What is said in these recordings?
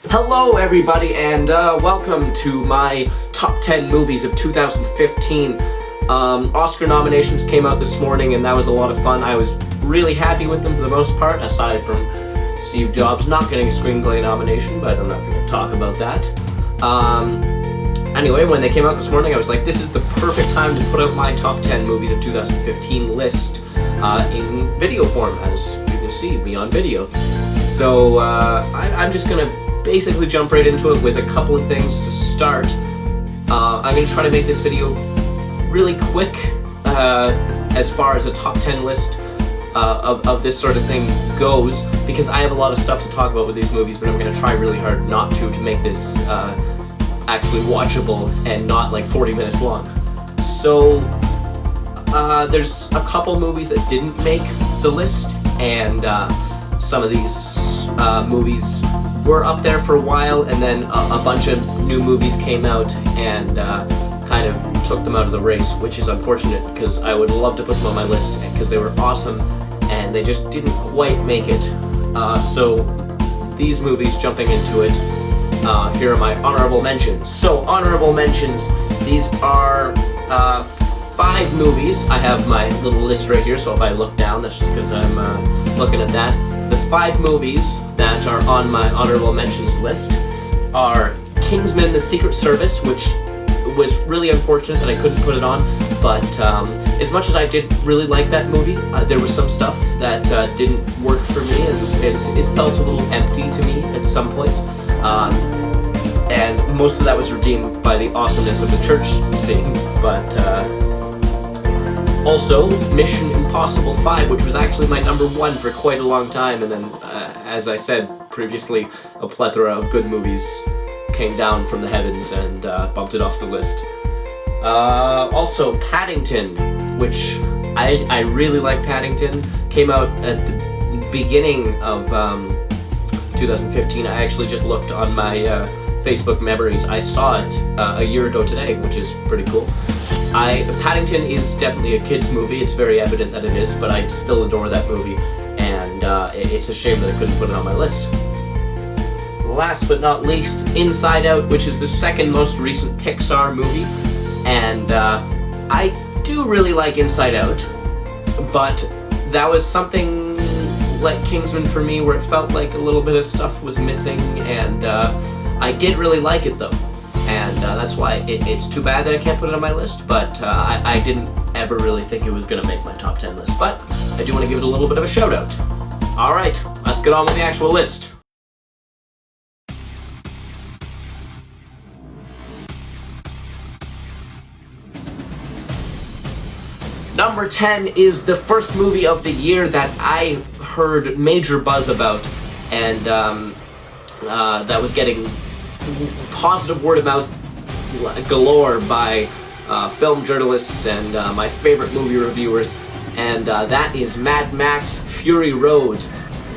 Hello everybody, and welcome to my top 10 movies of 2015. Oscar nominations came out this morning and that was a lot of fun. I was really happy with them for the most part, aside from Steve Jobs not getting a screenplay nomination, but I'm not going to talk about that. Anyway, when they came out this morning, I was like, this is the perfect time to put out my top 10 movies of 2015 list in video form, as you can see me on video. So I'm just going to basically jump right into it with a couple of things to start. I'm going to try to make this video really quick as far as a top 10 list of this sort of thing goes, because I have a lot of stuff to talk about with these movies, but I'm going to try really hard not to make this actually watchable and not like 40 minutes long. So there's a couple movies that didn't make the list, and some of these movies were up there for a while, and then a bunch of new movies came out and kind of took them out of the race, which is unfortunate because I would love to put them on my list because they were awesome and they just didn't quite make it. So these movies, jumping into it, here are my honorable mentions. So honorable mentions, these are 5 movies. I have my little list right here, so if I look down, that's just because I'm looking at that. The 5 movies that are on my honorable mentions list are Kingsman: The Secret Service, which was really unfortunate that I couldn't put it on, but as much as I did really like that movie, there was some stuff that didn't work for me, and it felt a little empty to me at some points, and most of that was redeemed by the awesomeness of the church scene, but also, Mission Impossible 5, which was actually my number 1 for quite a long time, and then, as I said previously, a plethora of good movies came down from the heavens and bumped it off the list. Also, Paddington, which I really like Paddington, came out at the beginning of 2015. I actually just looked on my Facebook memories. I saw it a year ago today, which is pretty cool. Paddington is definitely a kid's movie, it's very evident that it is, but I still adore that movie, and it's a shame that I couldn't put it on my list. Last but not least, Inside Out, which is the second most recent Pixar movie, and I do really like Inside Out, but that was something like Kingsman for me, where it felt like a little bit of stuff was missing, and I did really like it though. And that's why it's too bad that I can't put it on my list, but I didn't ever really think it was going to make my top 10 list, but I do want to give it a little bit of a shout out. Alright, let's get on with the actual list. Number 10 is the first movie of the year that I heard major buzz about, and that was getting positive word of mouth galore by film journalists and my favorite movie reviewers, and that is Mad Max Fury Road.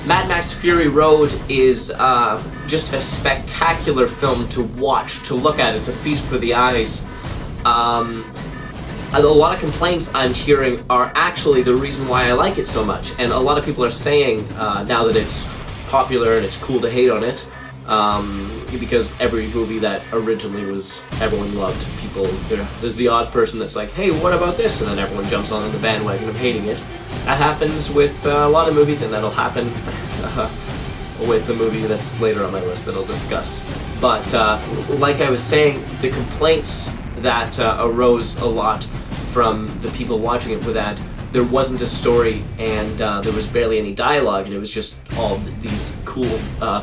Mad Max Fury Road is just a spectacular film to watch, to look at. It's a feast for the eyes. A lot of complaints I'm hearing are actually the reason why I like it so much, and a lot of people are saying now that it's popular and it's cool to hate on it, because every movie that originally was everyone loved, there's the odd person that's like, hey, what about this? And then everyone jumps on the bandwagon of hating it. That happens with a lot of movies, and that'll happen with the movie that's later on my list that I'll discuss. But like I was saying, the complaints that arose a lot from the people watching it were that there wasn't a story, and there was barely any dialogue, and it was just all these cool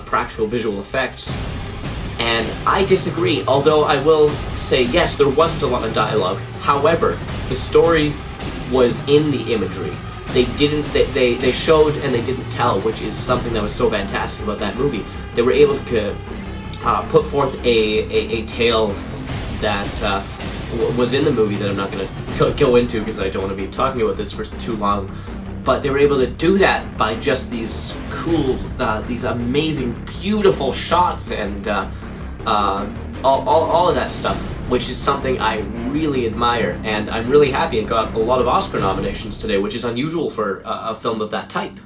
practical visual effects. And I disagree, although I will say, yes, there wasn't a lot of dialogue. However, the story was in the imagery. They showed and they didn't tell, which is something that was so fantastic about that movie. They were able to put forth a tale that was in the movie that I'm not going to go into because I don't want to be talking about this for too long. But they were able to do that by just these cool, these amazing, beautiful shots and all of that stuff, which is something I really admire. And I'm really happy it got a lot of Oscar nominations today, which is unusual for a film of that type.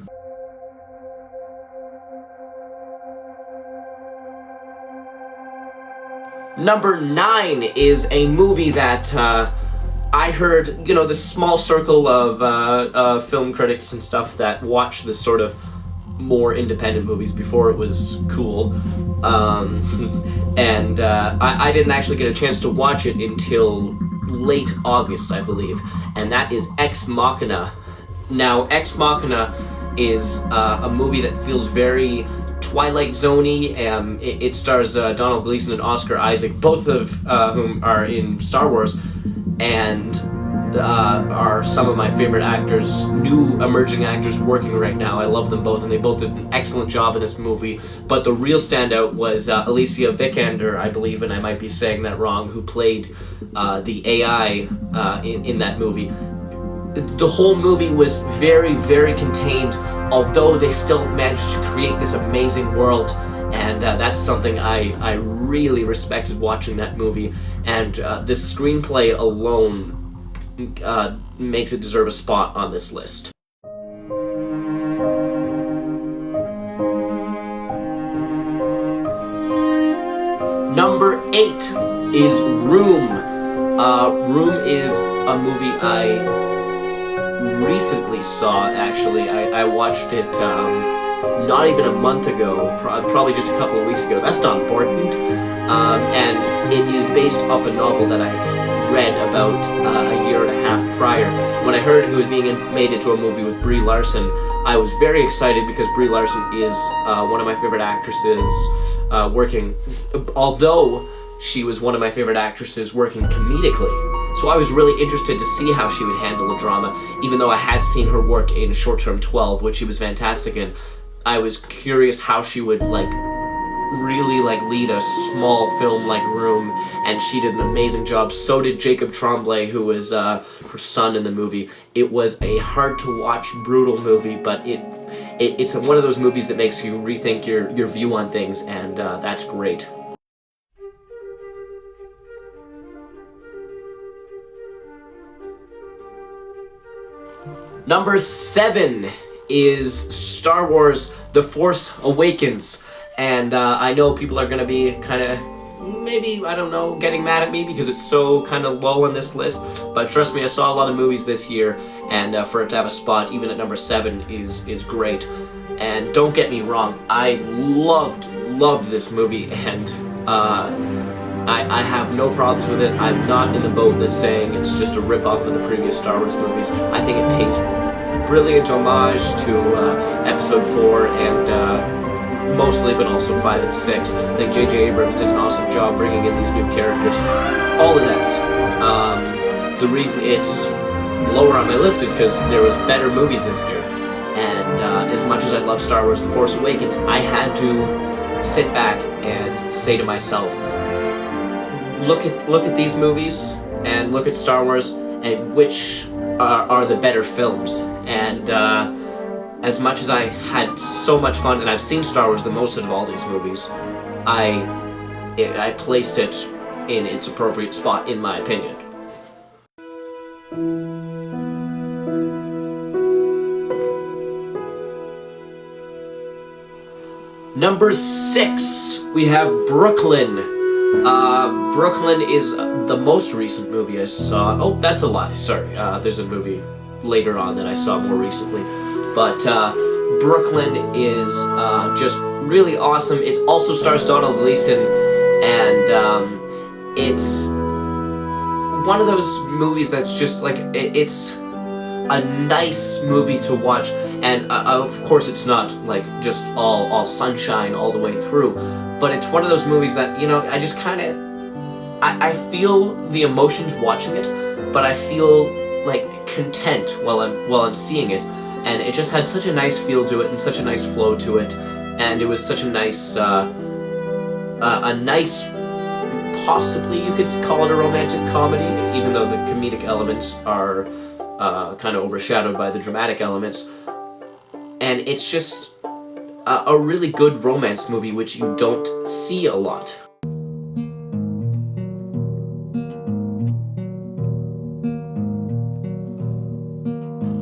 Number 9 is a movie that I heard, the small circle of film critics and stuff that watch the sort of more independent movies before it was cool. And I didn't actually get a chance to watch it until late August, I believe. And that is Ex Machina. Now, Ex Machina is a movie that feels very Twilight Zone-y. It stars Donald Gleason and Oscar Isaac, both of whom are in Star Wars, and are some of my favorite actors, new emerging actors working right now. I love them both, and they both did an excellent job in this movie. But the real standout was Alicia Vikander, I believe, and I might be saying that wrong, who played the AI in that movie. The whole movie was very, very contained, although they still managed to create this amazing world, and that's something I really respected watching that movie, and the screenplay alone makes it deserve a spot on this list. Number 8 is Room. Room is a movie I recently saw, actually. I watched it not even a month ago, probably just a couple of weeks ago. That's not important. And it is based off a novel that I read about a year and a half prior. When I heard it was being made into a movie with Brie Larson, I was very excited because Brie Larson is one of my favorite actresses working, although she was one of my favorite actresses working comedically. So I was really interested to see how she would handle a drama, even though I had seen her work in Short Term 12, which she was fantastic in. I was curious how she would really lead a small film like Room, and she did an amazing job. So did Jacob Tremblay, who was her son in the movie. It was a hard to watch, brutal movie, but it's one of those movies that makes you rethink your view on things, and that's great. Number 7 is Star Wars The Force Awakens. And I know people are going to be kind of, maybe, I don't know, getting mad at me because it's so kind of low on this list. But trust me, I saw a lot of movies this year, and for it to have a spot, even at number 7, is great. And don't get me wrong, I loved this movie, and I have no problems with it. I'm not in the boat that's saying it's just a rip-off of the previous Star Wars movies. I think it pays brilliant homage to Episode 4 and mostly, but also 5 and 6. I think J.J. Abrams did an awesome job bringing in these new characters. All of that. The reason it's lower on my list is because there was better movies this year. And as much as I love Star Wars The Force Awakens, I had to sit back and say to myself, look at these movies and look at Star Wars and which are the better films. And as much as I had so much fun, and I've seen Star Wars the most of all these movies, I placed it in its appropriate spot, in my opinion. Number 6, we have Brooklyn. Brooklyn is the most recent movie I saw. Oh, that's a lie, sorry. There's a movie later on that I saw more recently. But Brooklyn is just really awesome. It also stars Donald Gleason, and it's one of those movies that's just it's a nice movie to watch. And of course it's not just all sunshine all the way through, but it's one of those movies that, I just kind of, I feel the emotions watching it, but I feel content while I'm seeing it, and it just had such a nice feel to it and such a nice flow to it, and it was such a nice, possibly you could call it a romantic comedy, even though the comedic elements are kind of overshadowed by the dramatic elements. And it's just a really good romance movie, which you don't see a lot.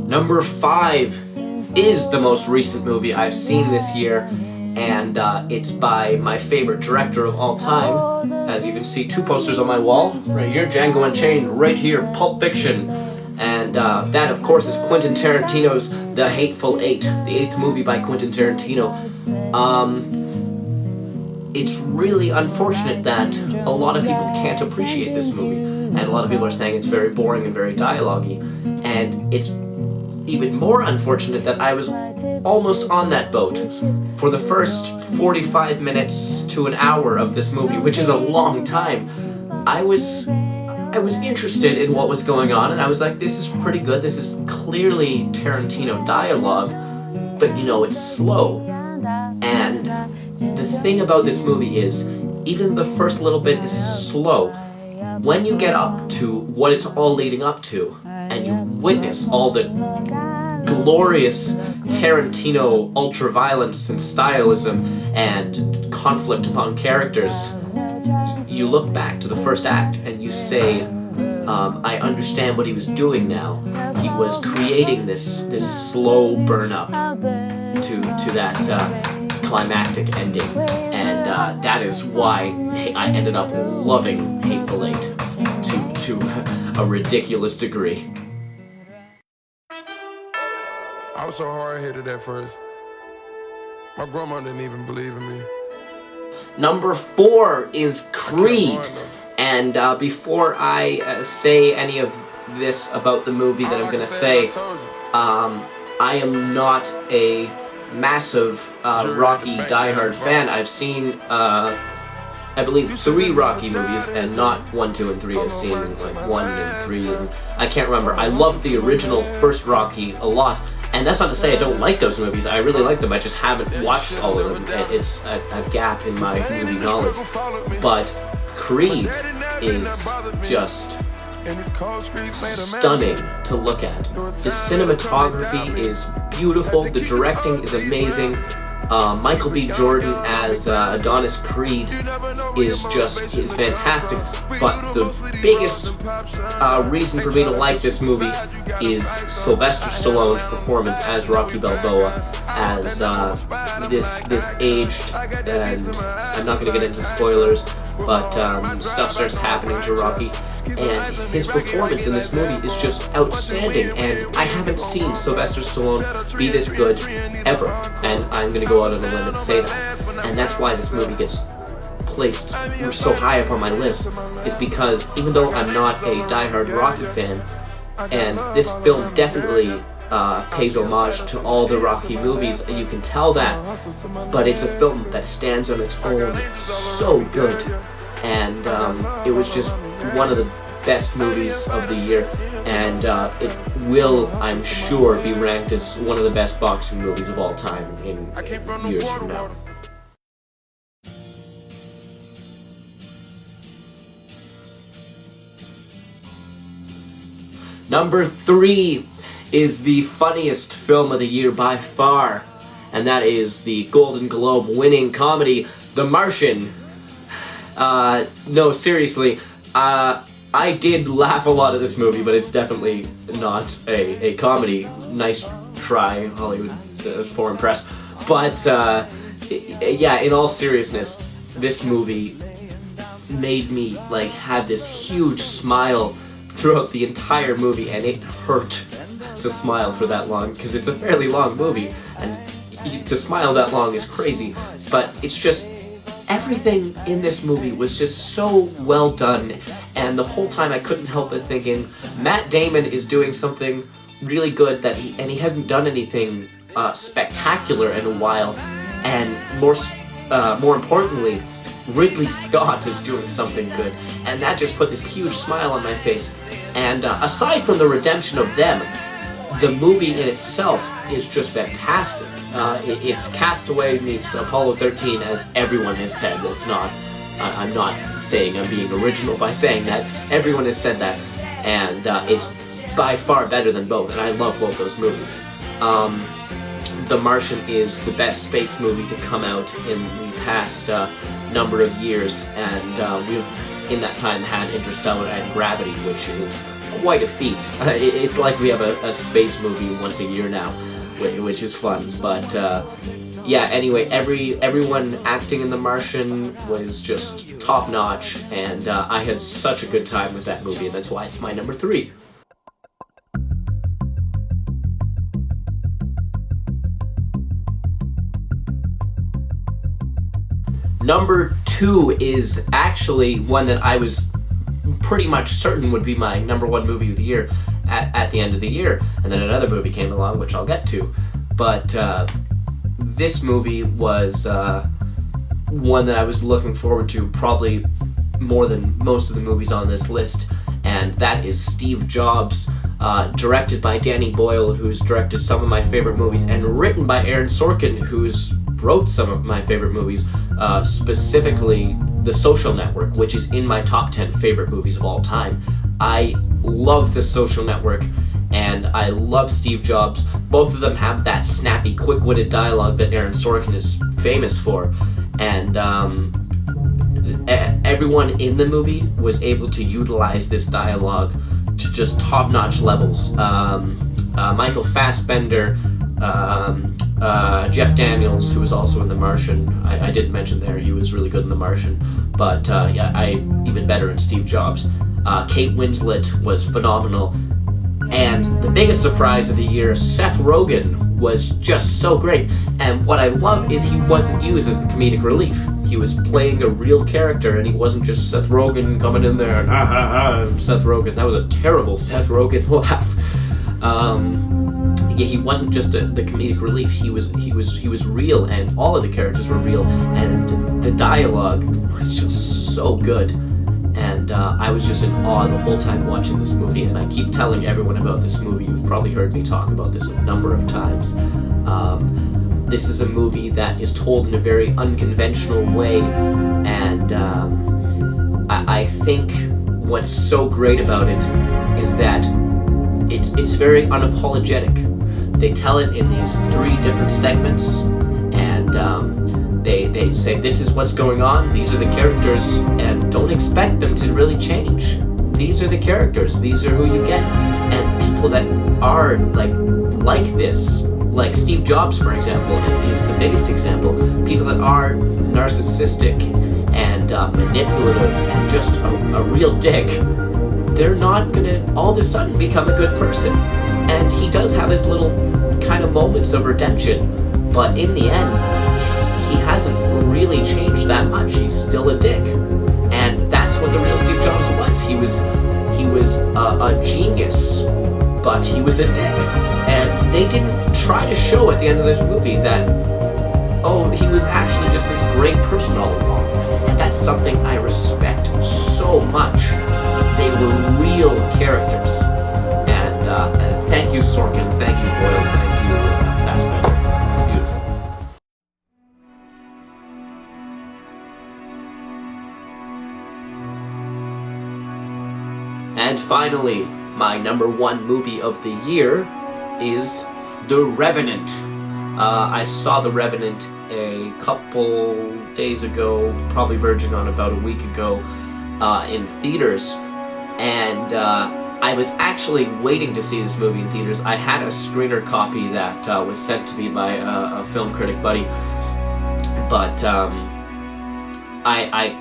Number 5 is the most recent movie I've seen this year, and it's by my favorite director of all time. As you can see, 2 posters on my wall, right here, Django Unchained, right here, Pulp Fiction, and that, of course, is Quentin Tarantino's The Hateful Eight, the 8th movie by Quentin Tarantino. It's really unfortunate that a lot of people can't appreciate this movie, and a lot of people are saying it's very boring and very dialogue-y, and it's even more unfortunate that I was almost on that boat for the first 45 minutes to an hour of this movie, which is a long time. I was interested in what was going on, and I was like, this is pretty good, this is clearly Tarantino dialogue, but you know, it's slow. And the thing about this movie is, even the first little bit is slow. When you get up to what it's all leading up to, and you witness all the glorious Tarantino ultra-violence and stylism and conflict among characters, you look back to the first act and you say, I understand what he was doing now. He was creating this slow burn-up to that climactic ending, and that is why I ended up loving Hateful Eight to a ridiculous degree. I was so hard-headed at first. My grandma didn't even believe in me. Number 4 is Creed, and before I say any of this about the movie that I'm gonna say, I am not a massive Rocky diehard fan. I've seen I believe 3 Rocky movies, and not 1, 2, and 3. I've seen like 1 and 3, and I can't remember. I loved the original first Rocky a lot, and that's not to say I don't like those movies. I really like them, I just haven't watched all of them. It's a gap in my movie knowledge. But Creed is just stunning to look at. The cinematography is beautiful, the directing is amazing. Michael B. Jordan as Adonis Creed is fantastic, but the biggest reason for me to like this movie is Sylvester Stallone's performance as Rocky Balboa, as this aged, and I'm not going to get into spoilers, but stuff starts happening to Rocky, and his performance in this movie is just outstanding, and I haven't seen Sylvester Stallone be this good ever, and I'm going to go out on a limb and say that. And that's why this movie gets placed so high up on my list, is because even though I'm not a diehard Rocky fan, and this film definitely pays homage to all the Rocky movies, and you can tell that, but it's a film that stands on its own so good, and it was just one of the best movies of the year, and it will, I'm sure, be ranked as one of the best boxing movies of all time in years from now. Number 3 is the funniest film of the year by far, and that is the Golden Globe winning comedy, The Martian. No, seriously, I did laugh a lot at this movie, but it's definitely not a comedy. Nice try, Hollywood foreign press. But yeah, in all seriousness, this movie made me like have this huge smile throughout the entire movie, and it hurt to smile for that long, because it's a fairly long movie, and to smile that long is crazy, but it's just, everything in this movie was just so well done, and the whole time I couldn't help but thinking, Matt Damon is doing something really good, and he hasn't done anything spectacular in a while, and more importantly, Ridley Scott is doing something good, and that just put this huge smile on my face. And aside from the redemption of them, the movie in itself is just fantastic. It's Castaway meets Apollo 13, as everyone has said. That's not, I'm not saying I'm being original by saying that. Everyone has said that, and it's by far better than both, and I love both those movies. The Martian is the best space movie to come out in the past number of years, and we've in that time had Interstellar and Gravity, which is quite a feat. It's like we have a space movie once a year now, which is fun, but yeah, anyway, everyone acting in The Martian was just top notch, and I had such a good time with that movie, and that's why it's my number 3. Number 2 is actually one that I was pretty much certain would be my number 1 movie of the year at the end of the year, and then another movie came along, which I'll get to. But this movie was one that I was looking forward to probably more than most of the movies on this list, and that is Steve Jobs, directed by Danny Boyle, who's directed some of my favorite movies, and written by Aaron Sorkin, who's wrote some of my favorite movies, specifically The Social Network, which is in my top 10 favorite movies of all time. I love The Social Network, and I love Steve Jobs. Both of them have that snappy, quick-witted dialogue that Aaron Sorkin is famous for, and everyone in the movie was able to utilize this dialogue to just top-notch levels. Michael Fassbender, Jeff Daniels, who was also in The Martian. I didn't mention there, he was really good in The Martian, but even better in Steve Jobs. Kate Winslet was phenomenal. And the biggest surprise of the year, Seth Rogen was just so great. And what I love is he wasn't used as a comedic relief. He was playing a real character, and he wasn't just Seth Rogen coming in there and Seth Rogen. That was a terrible Seth Rogen laugh. He wasn't just the comedic relief. He was real, and all of the characters were real, and the dialogue was just so good. And I was just in awe the whole time watching this movie, and I keep telling everyone about this movie. You've probably heard me talk about this a number of times. This is a movie that is told in a very unconventional way, and I think what's so great about it is that it's very unapologetic. They tell it in these 3 different segments, and they say this is what's going on, these are the characters, and don't expect them to really change. These are the characters, these are who you get. And people that are like this, like Steve Jobs, for example, is the biggest example. People that are narcissistic and manipulative and just a real dick, they're not gonna all of a sudden become a good person. And he does have his little kind of moments of redemption, but in the end, he hasn't really changed that much. He's still a dick, and that's what the real Steve Jobs was. He was a genius, but he was a dick. And they didn't try to show at the end of this movie that, oh, he was actually just this great person all along. And that's something I respect so much. They were real characters. And thank you, Sorkin. Thank you, Boyle. Thank you, Fassbender. Beautiful. And finally, my number 1 movie of the year is The Revenant. I saw The Revenant a couple days ago, probably verging on about a week ago, in theaters, and I was actually waiting to see this movie in theaters. I had a screener copy that was sent to me by a film critic buddy, but I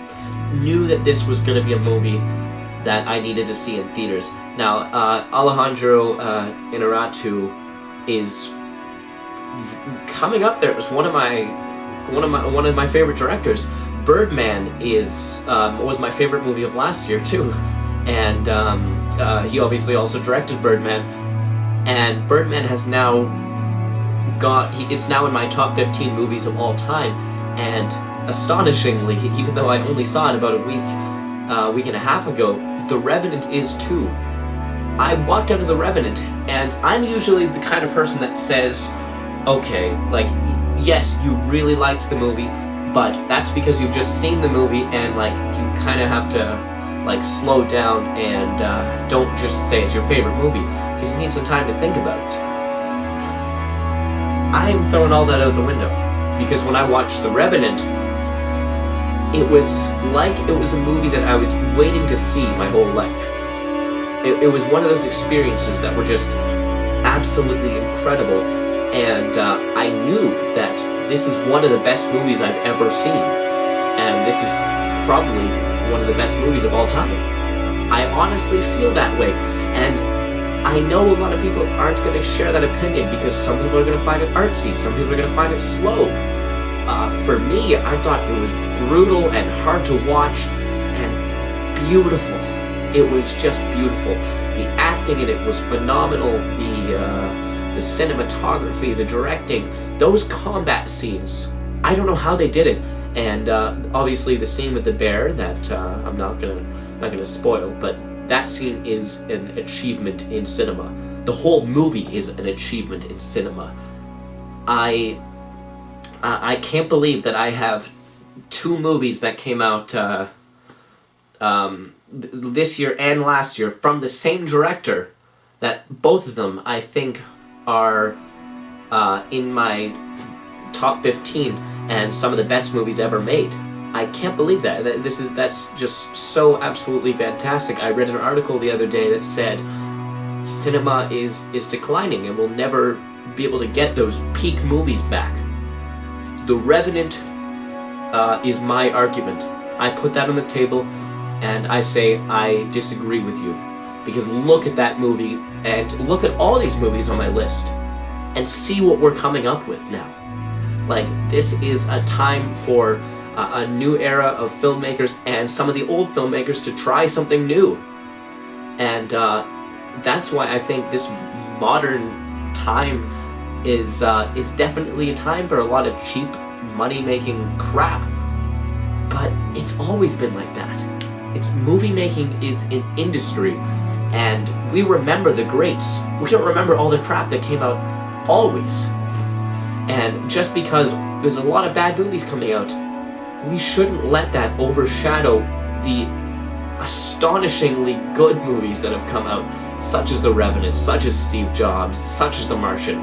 knew that this was going to be a movie that I needed to see in theaters. Now, Alejandro Inarritu is coming up there. It was one of my favorite directors. Birdman was my favorite movie of last year too, and he obviously also directed Birdman. And Birdman has now it's now in my top 15 movies of all time. And astonishingly, even though I only saw it about a week and a half ago, The Revenant is too. I walked out of The Revenant, and I'm usually the kind of person that says, okay, yes, you really liked the movie, but that's because you've just seen the movie, and you kind of have to slow down and don't just say it's your favorite movie, because you need some time to think about it. I'm throwing all that out the window, because when I watched The Revenant, it was a movie that I was waiting to see my whole life. It was one of those experiences that were just absolutely incredible, and I knew that this is one of the best movies I've ever seen, and this is probably one of the best movies of all time. I honestly feel that way, and I know a lot of people aren't going to share that opinion because some people are going to find it artsy, some people are going to find it slow. For me, I thought it was brutal and hard to watch and beautiful. It was just beautiful. The acting in it was phenomenal. The cinematography, the directing, those combat scenes, I don't know how they did it. And obviously the scene with the bear that I'm not gonna spoil, but that scene is an achievement in cinema. The whole movie is an achievement in cinema. I can't believe that I have two movies that came out this year and last year from the same director, that both of them I think are in my top 15 and some of the best movies ever made. I can't believe that. That's just so absolutely fantastic. I read an article the other day that said cinema is declining and we'll never be able to get those peak movies back. The Revenant is my argument. I put that on the table and I say I disagree with you. Because look at that movie and look at all these movies on my list and see what we're coming up with now. Like, this is a time for a new era of filmmakers and some of the old filmmakers to try something new. And that's why I think this modern time is definitely a time for a lot of cheap money-making crap. But it's always been like that. Movie making is an industry, and we remember the greats. We don't remember all the crap that came out always. And just because there's a lot of bad movies coming out, we shouldn't let that overshadow the astonishingly good movies that have come out, such as The Revenant, such as Steve Jobs, such as The Martian.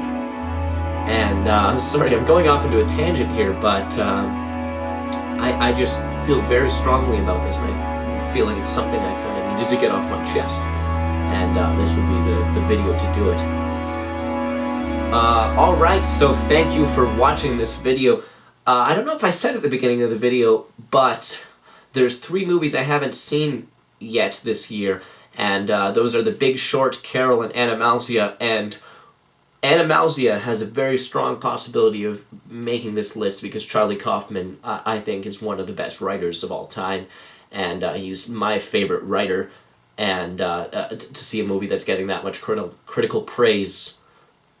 And sorry, I'm going off into a tangent here, but I just feel very strongly about this, and I feel like it's something I kind of needed to get off my chest. And this would be the video to do it. Alright, so thank you for watching this video. I don't know if I said at the beginning of the video, but there's 3 movies I haven't seen yet this year, and those are The Big Short, Carol, and Animalsia, and Animalsia has a very strong possibility of making this list because Charlie Kaufman, I think, is one of the best writers of all time, and he's my favorite writer, and to see a movie that's getting that much critical praise,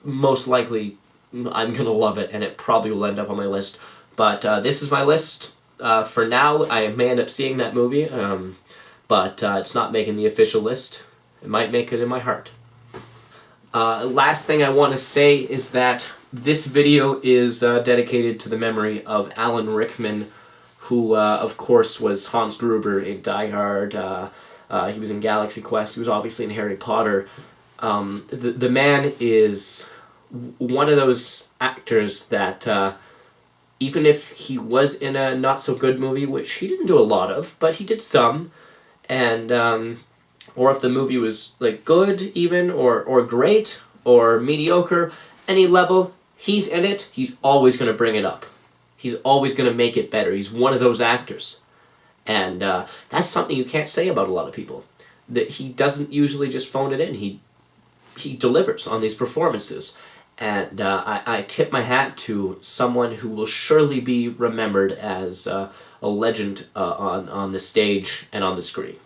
most likely I'm gonna love it, and it probably will end up on my list. But this is my list. For now, I may end up seeing that movie, but it's not making the official list. It might make it in my heart. Last thing I want to say is that this video is dedicated to the memory of Alan Rickman, who, of course, was Hans Gruber in Die Hard. He was in Galaxy Quest. He was obviously in Harry Potter. The man is one of those actors that, even if he was in a not-so-good movie, which he didn't do a lot of, but he did some, and, or if the movie was, like, good, even, or great, or mediocre, any level, he's in it, he's always going to bring it up. He's always going to make it better. He's one of those actors. And that's something you can't say about a lot of people. That he doesn't usually just phone it in. He delivers on these performances. And I tip my hat to someone who will surely be remembered as a legend on the stage and on the screen.